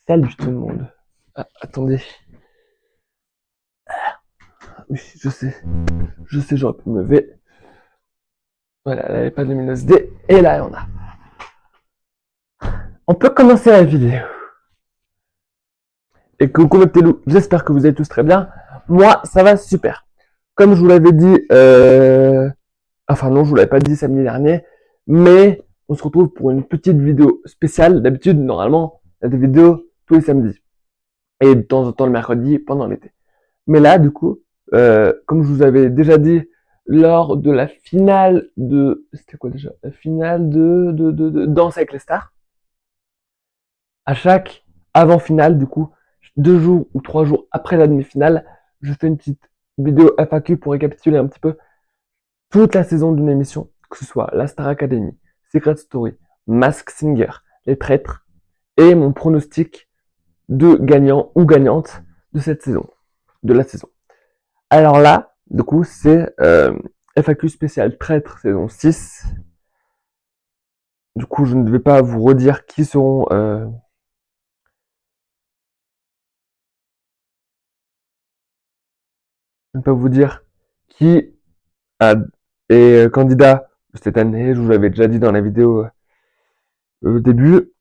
Salut tout le monde. Ah, attendez. Oui, je sais, j'aurais pu me lever. Voilà, là, il n'y a pas de luminosité. Et là, on a. On peut commencer la vidéo. Et coucou mes petits loups, j'espère que vous allez tous très bien. Moi, ça va super. Comme je vous l'avais dit, enfin non, je vous l'avais pas dit samedi dernier, mais on se retrouve pour une petite vidéo spéciale. D'habitude, normalement, il y a des vidéos tous les samedis. Et de temps en temps le mercredi pendant l'été. Mais là, du coup, comme je vous avais déjà dit lors de la finale de, c'était quoi déjà? La finale de Danse avec les stars. À chaque avant-finale, du coup, 2 jours ou 3 jours après la demi-finale, je fais une petite vidéo FAQ pour récapituler un petit peu toute la saison d'une émission, que ce soit la Star Academy, Secret Story, Mask Singer, Les Traîtres, et mon pronostic de gagnant ou gagnante de cette saison, de la saison. Alors là, du coup, c'est FAQ spécial Traître saison 6. Du coup, je ne vais pas vous redire qui seront... je ne vais pas vous dire qui est candidat de cette année. Je vous l'avais déjà dit dans la vidéo au début.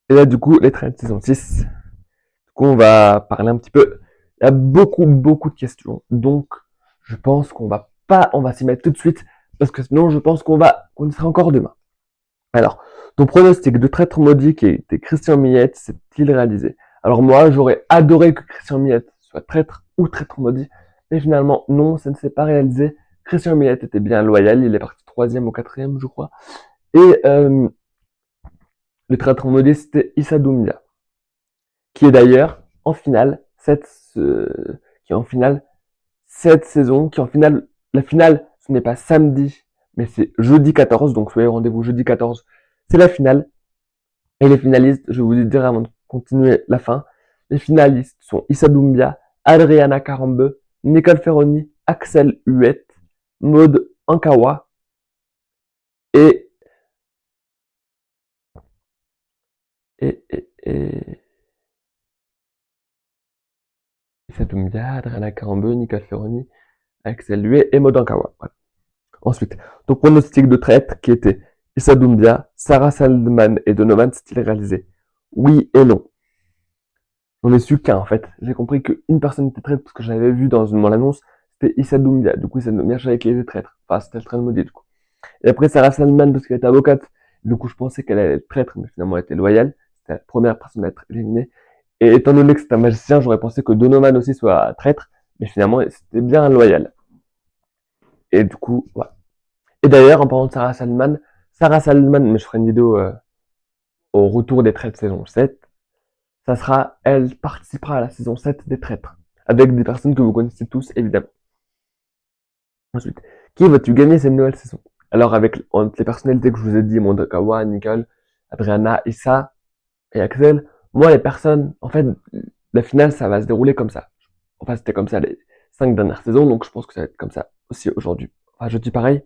Et là, du coup, les Traîtres saison 6. Du coup, on va parler un petit peu. Il y a beaucoup de questions. Donc, je pense qu'on va pas... On va s'y mettre tout de suite. Parce que sinon, je pense qu'on y sera encore demain. Alors, ton pronostic de Traître maudit qui était Christian Millette s'est-il réalisé? Alors moi, j'aurais adoré que Christian Millette soit traître ou Traître maudit, mais finalement, non, ça ne s'est pas réalisé. Christian Millette était bien loyal, il est parti 3e ou 4e, je crois. Et le Traître maudit, c'était Issa Doumbia, qui est d'ailleurs en finale qui est en finale cette saison, qui est en finale. La finale, ce n'est pas samedi, mais c'est jeudi 14, donc soyez au rendez-vous jeudi 14. C'est la finale. Et les finalistes, je vais vous dire avant de continuer la fin, les finalistes sont Issa Doumbia, Adriana Carambeu, Nicole Ferroni, Axel Huette, Maud Ankawa et, et Issa Doumbia, Adriana Carambeu, Nicole Ferroni, Axel Huette et Maud Ankawa. Voilà. Ensuite, ton pronostic de traître qui était Issa Doumbia, Sarah Saldman et Donovan s'est-il réalisé? Oui et non. J'en ai su qu'un en fait. J'ai compris qu'une personne était traître parce que j'avais vu dans mon annonce, c'était Issa Doumbia. Du coup, Issa Doumbia, je savais qu'elle était traître. Enfin, c'était le train de maudit, du coup. Et après, Sarah Salman parce qu'elle était avocate. Du coup, je pensais qu'elle allait être traître, mais finalement, elle était loyale. C'était la première personne à être éliminée. Et étant donné que c'est un magicien, j'aurais pensé que Donovan aussi soit traître, mais finalement, c'était bien loyal. Et du coup, voilà. Et d'ailleurs, en parlant de Sarah Salman, mais je ferai une vidéo au retour des traîtres saison 7, elle participera à la saison 7 des traîtres, avec des personnes que vous connaissez tous, évidemment. Ensuite, qui vas-tu gagner cette nouvelle saison? Alors, entre les personnalités que je vous ai dit, Mondakawa, Nicole, Adriana, Issa et Axel, moi, les personnes, en fait, la finale, ça va se dérouler comme ça. Enfin, c'était comme ça les 5 dernières saisons, donc je pense que ça va être comme ça aussi aujourd'hui. Enfin, je dis pareil.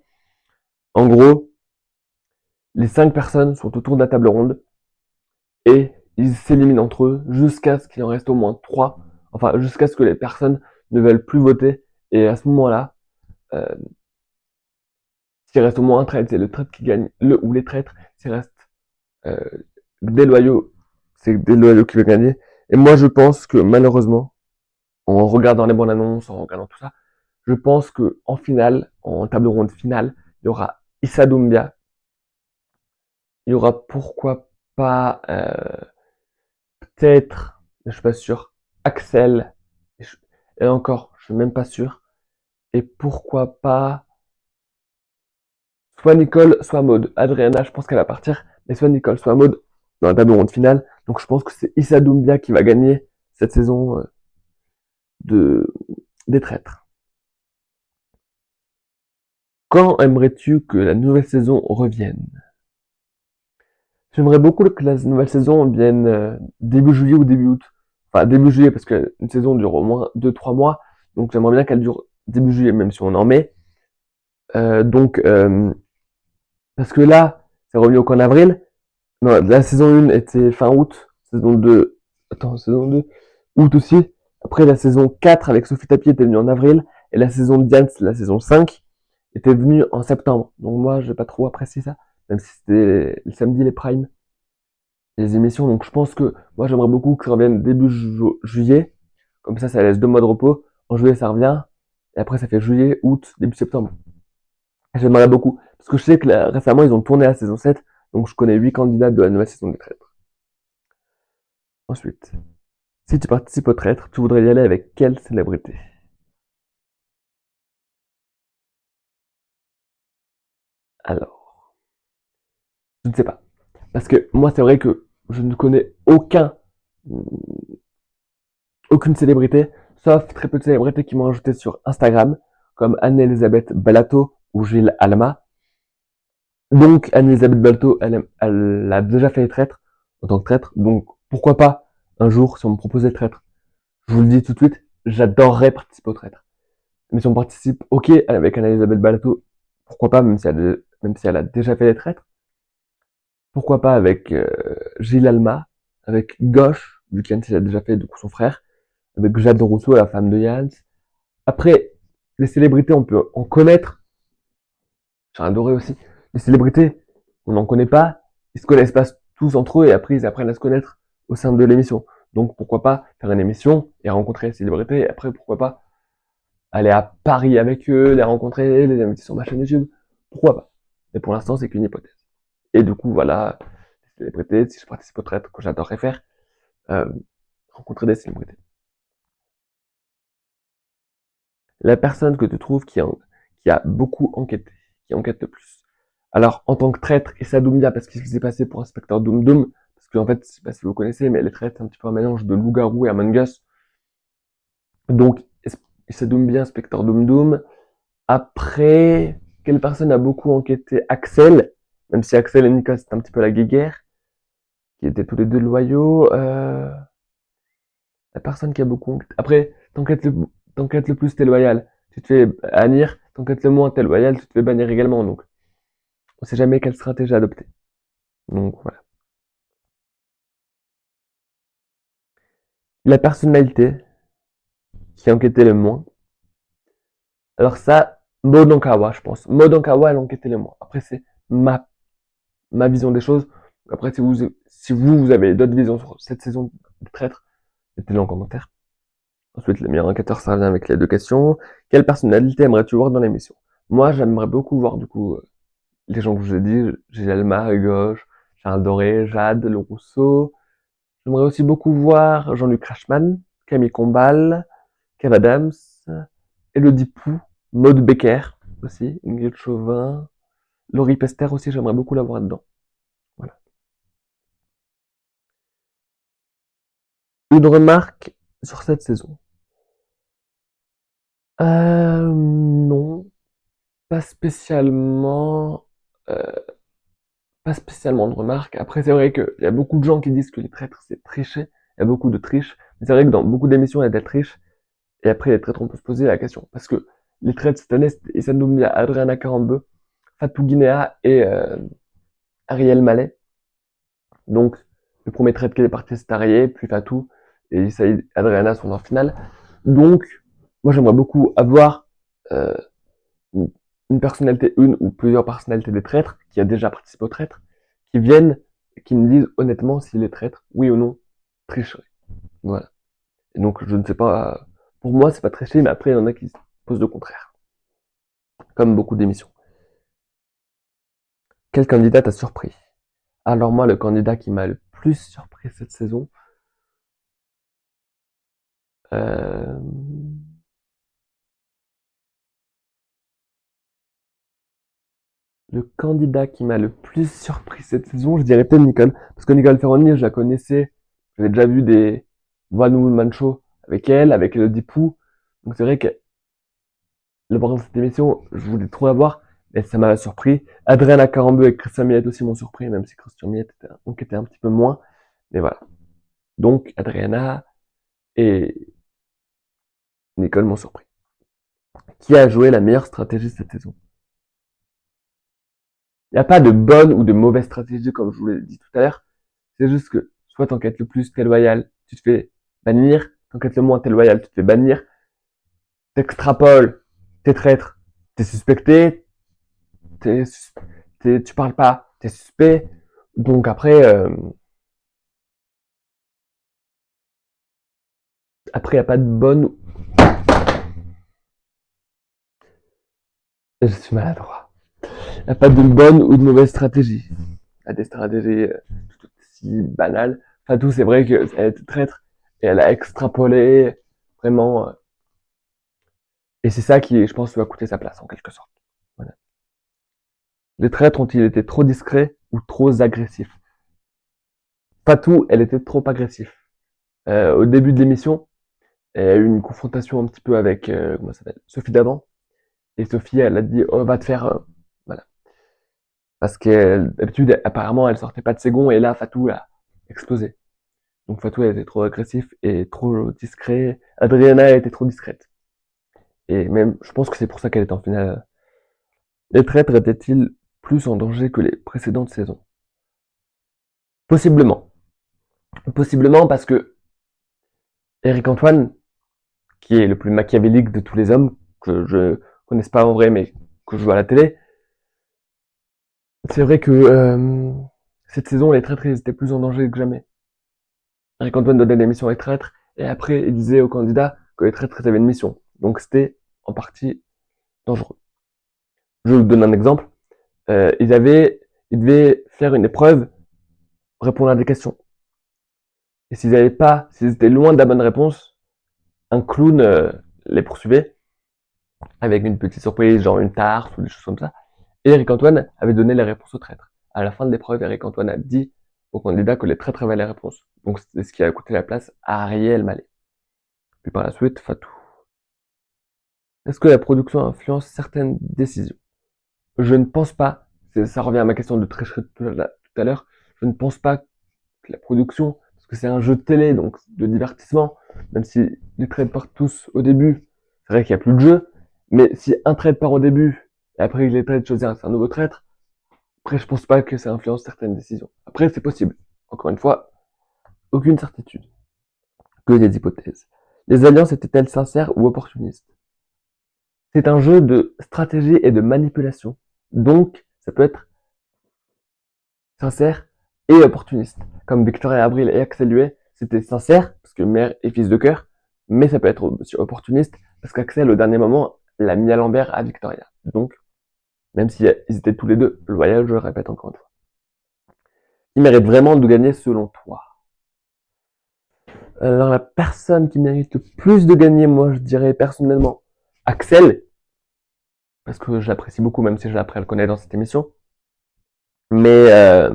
En gros, les 5 personnes sont autour de la table ronde et ils s'éliminent entre eux jusqu'à ce qu'il en reste au moins 3. Enfin, jusqu'à ce que les personnes ne veulent plus voter. Et à ce moment-là, euh, s'il reste au moins un traître, c'est le traître qui gagne, ou les traîtres, s'il reste euh, des loyaux, c'est des loyaux qui vont gagner. Et moi, je pense que malheureusement, en regardant les bonnes annonces, en regardant tout ça, je pense que en finale, en table ronde finale, il y aura Issa Doumbia, il y aura pourquoi pas peut-être, mais je suis pas sûr, Axel, et encore, je suis même pas sûr, et pourquoi pas soit Nicole, soit Maud. Adriana, je pense qu'elle va partir, mais soit Nicole, soit Maud dans la table ronde finale. Donc je pense que c'est Issa Doumbia qui va gagner cette saison de des traîtres. Quand aimerais-tu que la nouvelle saison revienne? J'aimerais beaucoup que la nouvelle saison vienne début juillet ou début août. Enfin, début juillet parce qu'une saison dure au moins 2-3 mois. Donc j'aimerais bien qu'elle dure début juillet, même si on en met. Donc, parce que là, c'est revenu qu'en avril. Non, la saison 1 était fin août. Saison 2, attends, saison 2, août aussi. Après, la saison 4 avec Sophie Tapie était venue en avril. Et la saison de Diane, la saison 5, était venue en septembre. Donc moi, j'ai pas trop apprécié ça. Même si c'était le samedi, les primes, les émissions. Donc je pense que moi, j'aimerais beaucoup que ça revienne début juillet. Comme ça laisse 2 mois de repos. En juillet, ça revient. Et après, ça fait juillet, août, début septembre. J'aimerais beaucoup. Parce que je sais que là, récemment, ils ont tourné la saison 7. Donc je connais 8 candidats de la nouvelle saison des traîtres. Ensuite, si tu participes au traître, tu voudrais y aller avec quelle célébrité? Alors, je ne sais pas. Parce que moi, c'est vrai que je ne connais aucune célébrité, sauf très peu de célébrités qui m'ont ajouté sur Instagram, comme Anne-Elisabeth Balato ou Gilles Alma. Donc, Anne-Elisabeth Balato, elle a déjà fait les traîtres en tant que traître. Donc, pourquoi pas un jour, si on me proposait le traître? Je vous le dis tout de suite, j'adorerais participer au traître. Mais si on participe, ok, avec Anne-Elisabeth Balato, pourquoi pas, même si elle a déjà fait les traîtres. Pourquoi pas avec Gilles Alma, avec Gauche, vu qu'Yann a déjà fait du coup son frère, avec Jade Rousseau, la femme de Yann. Après, les célébrités, on peut en connaître. J'ai adoré aussi. Les célébrités, on n'en connaît pas. Ils se connaissent pas tous entre eux et après ils apprennent à se connaître au sein de l'émission. Donc pourquoi pas faire une émission et rencontrer les célébrités et après pourquoi pas aller à Paris avec eux, les rencontrer, les inviter sur ma chaîne YouTube. Pourquoi pas? Mais pour l'instant, c'est qu'une hypothèse. Et du coup, voilà, les célébrités, si je participe au traître, que j'adorerais faire, euh, rencontrer des célébrités. La personne que tu trouves qui a beaucoup enquêté, qui enquête le plus. Alors, en tant que traître, Issa Doumbia, parce qu'il s'est passé pour inspecteur Doom Doom, parce qu'en fait, je sais pas si vous connaissez, mais les traîtres, c'est un petit peu un mélange de loup-garou et Among Us. Donc, Issa Doumbia, inspecteur Doom Doom. Après, quelle personne a beaucoup enquêté? Axel, même si Axel et Nicole, c'était un petit peu la guéguerre, qui étaient tous les deux loyaux. La personne qui a beaucoup enquêté. Après, t'enquêtes le plus, t'es loyal. Tu te fais bannir. T'enquêtes le moins, t'es loyal, tu te fais bannir également. Donc, on sait jamais quelle stratégie adopter. Donc, voilà. La personnalité qui a enquêté le moins. Alors ça, Maud Ankawa, je pense. Maud Ankawa, elle a enquêté le moins. Après, c'est ma vision des choses. Après, si vous avez d'autres visions sur cette saison de traître, mettez-le en commentaire. Ensuite, le meilleur enquêteur, ça revient avec les 2 questions. Quelle personnalité aimerais-tu voir dans l'émission? Moi, j'aimerais beaucoup voir, du coup, les gens que je vous ai dit, Gilles Gauche, Charles Doré, Jade, Le Rousseau. J'aimerais aussi beaucoup voir Jean-Luc Reichmann, Camille Combal, Kev Adams, Elodie Pou, Maud Becker aussi, Ingrid Chauvin, Laurie Pester aussi, j'aimerais beaucoup la voir dedans. Voilà. Une remarque sur cette saison. Non, pas spécialement. Euh, pas spécialement de remarques. Après, c'est vrai qu'il y a beaucoup de gens qui disent que les traîtres, c'est tricher. Il y a beaucoup de triches. Mais c'est vrai que dans beaucoup d'émissions, il y a des triches. Et après, les traîtres, on peut se poser la question. Parce que les traîtres cette année, c'était Issa Doumbia, Adriana Karambeu, Fatou Guinea et Ariel Mallet. Donc, le premier traître qui est parti, c'est Ariel, puis Fatou. Et Issa et Adriana sont en finale. Donc, moi, j'aimerais beaucoup avoir euh, une personnalité, une ou plusieurs personnalités des traîtres, qui a déjà participé aux traîtres, qui viennent et qui me disent honnêtement s'il est traître, oui ou non, tricherait. Voilà. Et donc, je ne sais pas, pour moi, c'est pas tricher, mais après, il y en a qui se posent le contraire. Comme beaucoup d'émissions. Quel candidat t'a surpris? Alors moi, le candidat qui m'a le plus surpris cette saison, euh, le candidat qui m'a le plus surpris cette saison, je dirais peut-être Nicole. Parce que Nicole Ferroni, je la connaissais. J'avais déjà vu des One Woman Show avec elle, avec Elodie Pou. Donc c'est vrai que le pendant cette émission, je voulais trop la voir, mais ça m'a surpris. Adriana Carambeu et Christian Millette aussi m'ont surpris, même si Christian Millette était un petit peu moins. Mais voilà. Donc Adriana et Nicole m'ont surpris. Qui a joué la meilleure stratégie cette saison? Il n'y a pas de bonne ou de mauvaise stratégie, comme je vous l'ai dit tout à l'heure. C'est juste que, soit t'enquêtes le plus, t'es loyal, tu te fais bannir. T'enquêtes le moins, t'es loyal, tu te fais bannir. T'extrapoles, t'es traître, t'es suspecté, tu parles pas, t'es suspect. Donc après, il n'y a pas de bonne. Je suis maladroit. Il n'y a pas de bonne ou de mauvaise stratégie. Il y a des stratégies tout aussi banales. Fatou, c'est vrai qu'elle était traître et elle a extrapolé vraiment. Et c'est ça qui, je pense, lui a coûté sa place en quelque sorte. Voilà. Les traîtres ont-ils été trop discrets ou trop agressifs? Fatou, elle était trop agressive. Au début de l'émission, elle a eu une confrontation un petit peu avec comment ça s'appelle, Sophie d'avant. Et Sophie, elle a dit, on va te faire, voilà. Parce que d'habitude, apparemment, elle sortait pas de ses gonds et là, Fatou a explosé. Donc Fatou, elle était trop agressif et trop discret. Adriana, elle était trop discrète. Et même, je pense que c'est pour ça qu'elle est en finale. Les traîtres étaient-ils plus en danger que les précédentes saisons? Possiblement. Possiblement parce que Eric Antoine, qui est le plus machiavélique de tous les hommes, que je connaisse pas en vrai, mais que je vois à la télé, c'est vrai que cette saison, les traîtres étaient plus en danger que jamais. Eric Antoine donnait des missions aux traîtres, et après, il disait aux candidats que les traîtres avaient une mission. Donc c'était en partie dangereux. Je vous donne un exemple. Ils devaient faire une épreuve, répondre à des questions. Et s'ils étaient loin de la bonne réponse, un clown les poursuivait avec une petite surprise, genre une tarte ou des choses comme ça. Et Eric Antoine avait donné les réponses aux traîtres. À la fin de l'épreuve, Eric Antoine a dit aux candidats que les traîtres avaient les réponses. Donc c'est ce qui a coûté la place à Ariel Mallet. Puis par la suite, Fatou. Est-ce que la production influence certaines décisions? Je ne pense pas. Ça revient à ma question de tricherie tout à l'heure. Je ne pense pas que la production, parce que c'est un jeu de télé, donc de divertissement, même si les trades partent tous au début, c'est vrai qu'il n'y a plus de jeu, mais si un trade part au début, et après les trades choisissent un nouveau traître, après je pense pas que ça influence certaines décisions. Après c'est possible. Encore une fois, aucune certitude. Que des hypothèses. Les alliances étaient-elles sincères ou opportunistes? C'est un jeu de stratégie et de manipulation. Donc, ça peut être sincère et opportuniste. Comme Victoria Abril et Axel Huet, c'était sincère, parce que mère et fils de cœur, mais ça peut être aussi opportuniste, parce qu'Axel, au dernier moment, l'a mis à l'envers à Victoria. Donc, même si ils étaient tous les deux loyaux, je le répète encore une fois. Qui mérite vraiment de gagner selon toi? Alors, la personne qui mérite le plus de gagner, moi, je dirais personnellement Axel, parce que je l'apprécie beaucoup, même si j'ai appris à le connaître dans cette émission. Mais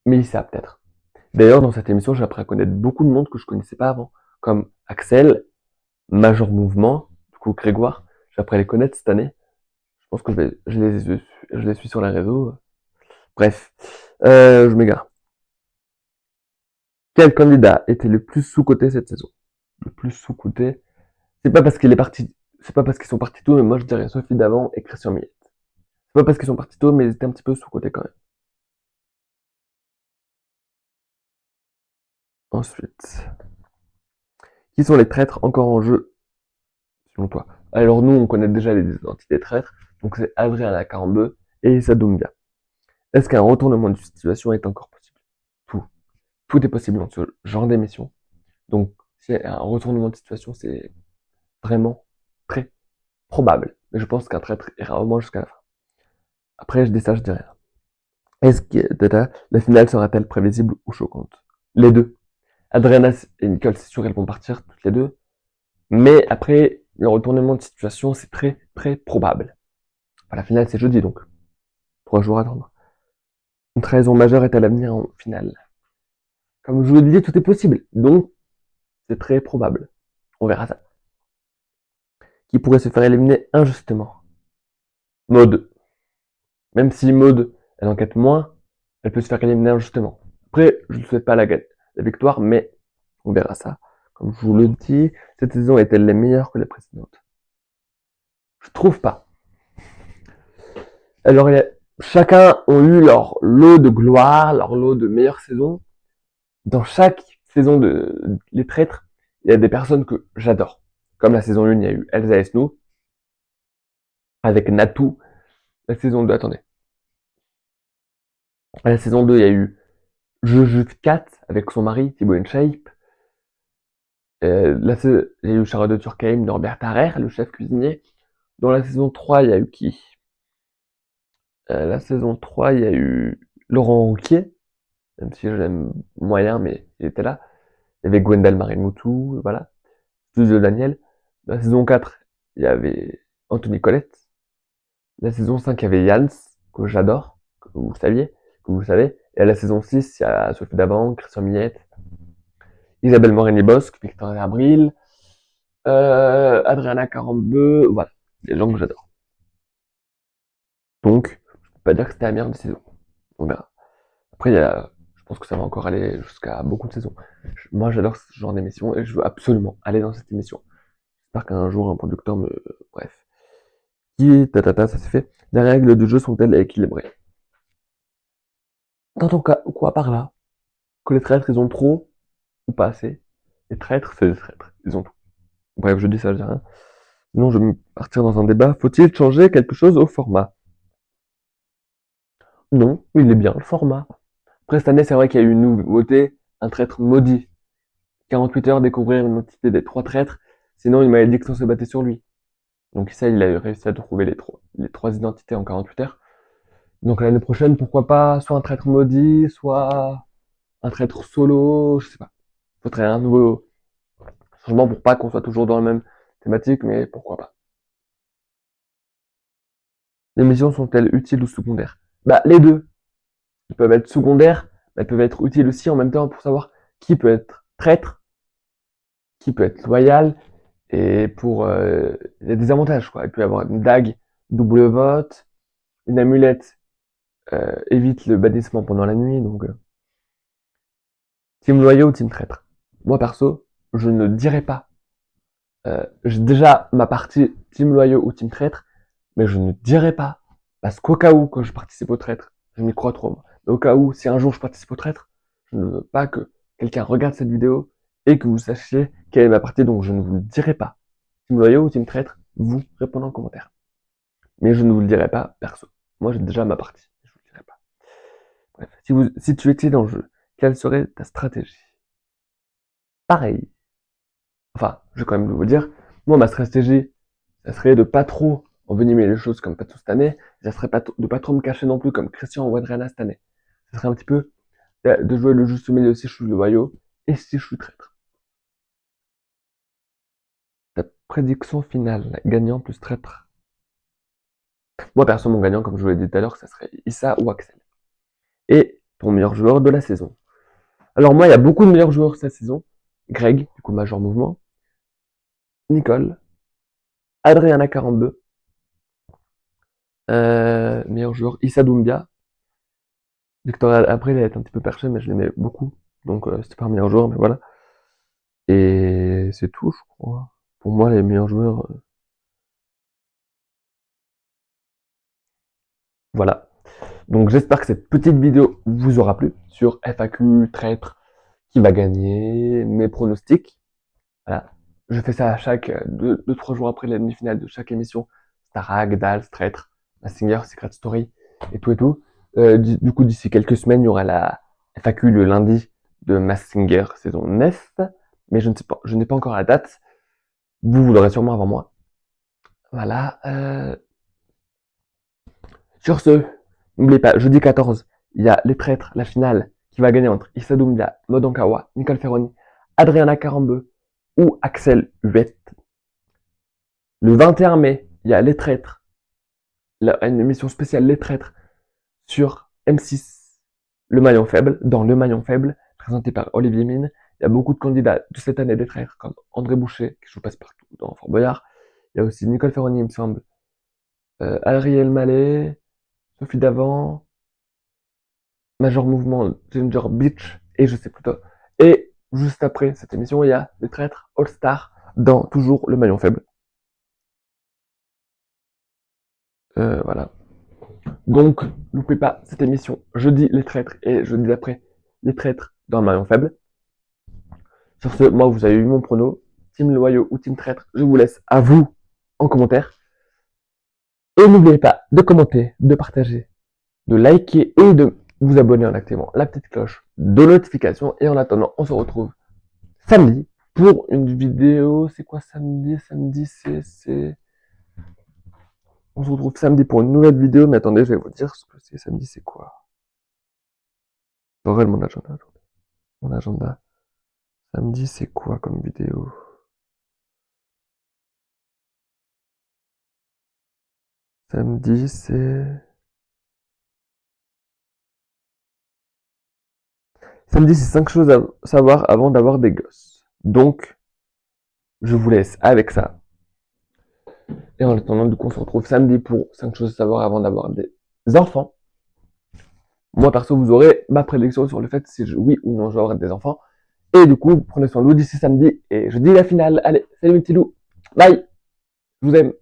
Mélissa, peut-être. D'ailleurs, dans cette émission, j'ai appris à connaître beaucoup de monde que je connaissais pas avant, comme Axel, Major Mouvement, du coup Grégoire. J'ai appris à les connaître cette année. Je pense que je les suis sur les réseaux. Bref, je m'égare. Quel candidat était le plus sous-coté cette saison? Le plus sous-coté. C'est pas parce qu'il est parti, c'est pas parce qu'ils sont partis tôt, mais moi je dirais Sophie d'avant et Christian Millet. C'est pas parce qu'ils sont partis tôt, mais ils étaient un petit peu sous-cotés quand même. Ensuite, qui sont les traîtres encore en jeu selon toi? Alors nous, on connaît déjà les identités traîtres, donc c'est Adriana Carambeu et Issa Doumbia. Est-ce qu'un retournement de situation est encore possible? Tout. Tout est possible dans ce genre d'émission. Donc, si un retournement de situation, c'est vraiment très probable. Mais je pense qu'un traître ira au moins jusqu'à la fin. Après, je dis ça, je dis rien. Est-ce que la finale sera-t-elle prévisible ou choquante? Les deux. Adriana et Nicole, c'est sûr, elles vont partir toutes les deux. Mais après, le retournement de situation, c'est très, très probable. Enfin, la finale, c'est jeudi, donc 3 jours à attendre. Une trahison majeure est à l'avenir en finale. Comme je vous le disais, tout est possible. Donc, c'est très probable. On verra ça. Qui pourrait se faire éliminer injustement? Maud. Même si Maud, elle enquête moins, elle peut se faire éliminer injustement. Après, je ne souhaite pas la victoire, mais on verra ça comme je vous le dis, cette saison est-elle meilleure que les précédentes? Je trouve pas. Alors, chacun ont eu leur lot de gloire, leur lot de meilleures saisons. Dans chaque saison de Les Traîtres, il y a des personnes que j'adore. Comme la saison 1, il y a eu Elsa et Snow, avec Natou. La saison 2, attendez. La saison 2, il y a eu Juju Cat, avec son mari, Thibaut InShape. Il y a eu Charlotte de Turckheim, Norbert Tarrer, le chef cuisinier. Dans la saison 3, il y a eu qui? La saison 3, il y a eu Laurent Rouquier, même si je l'aime moyen, mais il était là. Il y avait Gwendal Marin-Moutou, voilà. Studio Daniel. La saison 4, il y avait Anthony Colette. La saison 5, il y avait Jans, que j'adore, que vous saviez, que vous savez. Et à la saison 6, il y a Sophie Davant, Christian Millette, Isabelle Morini-Bosque, Victoria Abril, Adriana Carambeu, voilà. Des gens que j'adore. Donc, je peux pas dire que c'était la meilleure des saisons. On verra. Après, je pense que ça va encore aller jusqu'à beaucoup de saisons. Moi, j'adore ce genre d'émission et je veux absolument aller dans cette émission. J'espère qu'un jour, un producteur me... Bref. Ça s'est fait. Les règles du jeu sont-elles équilibrées? Dans ton cas, quoi par là? Que les traîtres, ils ont trop ou pas assez? Les traîtres, c'est les traîtres. Ils ont tout. Bref, je dis ça, je dis rien. Sinon, je vais partir dans un débat. Faut-il changer quelque chose au format? Non, il est bien, le format. Après, cette année, c'est vrai qu'il y a eu une nouveauté, un traître maudit. 48 heures, découvrir une identité des 3 traîtres, sinon une malédiction se battait sur lui. Donc ça, il a réussi à trouver les trois identités en 48 heures. Donc l'année prochaine, pourquoi pas, soit un traître maudit, soit un traître solo, je sais pas. Faudrait un nouveau changement pour pas qu'on soit toujours dans la même thématique, mais pourquoi pas. Les missions sont-elles utiles ou secondaires? Bah, les deux. Elles peuvent être secondaires, mais elles peuvent être utiles aussi en même temps pour savoir qui peut être traître, qui peut être loyal, et il y a des avantages, quoi. Il peut y avoir une dague, double vote, une amulette, évite le bannissement pendant la nuit, donc, team loyaux ou team traître? Moi, perso, je ne dirais pas. J'ai déjà ma partie team loyaux ou team traître, mais je ne dirais pas. Parce qu'au cas où, quand je participe au traître, je m'y crois trop, moi. Mais au cas où, si un jour je participe au traître, je ne veux pas que quelqu'un regarde cette vidéo et que vous sachiez quelle est ma partie, donc je ne vous le dirai pas. Team loyaux ou team traître, vous répondez en commentaire. Mais je ne vous le dirai pas perso. Moi, j'ai déjà ma partie. Je vous le dirai pas. Bref. Si tu étais dans le jeu, quelle serait ta stratégie? Pareil. Enfin, je vais quand même vous dire, moi, ma stratégie, ça serait de pas trop envenimer les choses comme pas tout cette année. Ça serait pas de pas trop me cacher non plus comme Christian ou Adriana cette année. Ça serait un petit peu de jouer le juste milieu si je suis loyaux et si je suis traître. Ta prédiction finale, gagnant plus traître. Moi, perso, mon gagnant, comme je vous l'ai dit tout à l'heure, ça serait Issa ou Axel. Et ton meilleur joueur de la saison. Alors moi, il y a beaucoup de meilleurs joueurs cette saison. Greg, du coup, Major Mouvement. Nicole. Adriana Carambeu. Meilleur joueur, Issa Doumbia. Victoria après, elle est un petit peu perché, mais je l'aimais beaucoup. Donc c'était pas un meilleur joueur, mais voilà. Et c'est tout, je crois. Pour moi, les meilleurs joueurs. Voilà. Donc j'espère que cette petite vidéo vous aura plu sur FAQ, traître, qui va gagner, mes pronostics. Voilà. Je fais ça à chaque 2-3 jours après la demi-finale de chaque émission. Starac, Dals, Traître, Massinger, Secret Story et tout et tout. Du coup, d'ici quelques semaines, il y aura la FAQ le lundi de Massinger saison 9. Mais je n'ai pas encore la date. Vous l'aurez sûrement avant moi. Voilà. Sur ce, n'oubliez pas, jeudi 14, il y a les traîtres, la finale, qui va gagner entre Issa Doumbia, Modankawa, Nicole Ferroni, Adriana Carambeu ou Axel Huette. Le 21 mai, il y a les traîtres, une émission spéciale Les Traîtres sur M6, Le Maillon Faible, dans Le Maillon Faible, présenté par Olivier Mine. Il y a beaucoup de candidats de cette année des traîtres, comme André Boucher, qui joue passe-partout dans Fort Boyard. Il y a aussi Nicole Ferroni, il me semble, Ariel Mallet, Sophie Davant, Major Mouvement, Ginger Beach, et je sais plus toi. Et juste après cette émission, il y a les traîtres All-Star dans toujours le maillon faible. Voilà. Donc, n'oubliez pas cette émission jeudi les traîtres et jeudi d'après les traîtres dans le maillon faible. Sur ce, moi, vous avez eu mon prono. Team Loyaux ou Team Traître, je vous laisse à vous en commentaire. Et n'oubliez pas de commenter, de partager, de liker et de vous abonner en activant la petite cloche de notification. Et en attendant, on se retrouve samedi pour une vidéo. C'est quoi samedi? Samedi, c'est... On se retrouve samedi pour une nouvelle vidéo. Mais attendez, je vais vous dire ce que c'est samedi, c'est quoi? J'aurai mon agenda. Mon agenda. Samedi, c'est quoi comme vidéo? Samedi, c'est... Samedi, c'est 5 choses à savoir avant d'avoir des gosses. Donc, je vous laisse avec ça. Et en attendant, du coup, on se retrouve samedi pour 5 choses à savoir avant d'avoir des enfants. Moi, perso, vous aurez ma prédiction sur le fait si oui ou non je vais avoir des enfants. Et du coup, prenez soin de vous d'ici samedi. Et je dis la finale. Allez, salut mes petits loups. Bye. Je vous aime.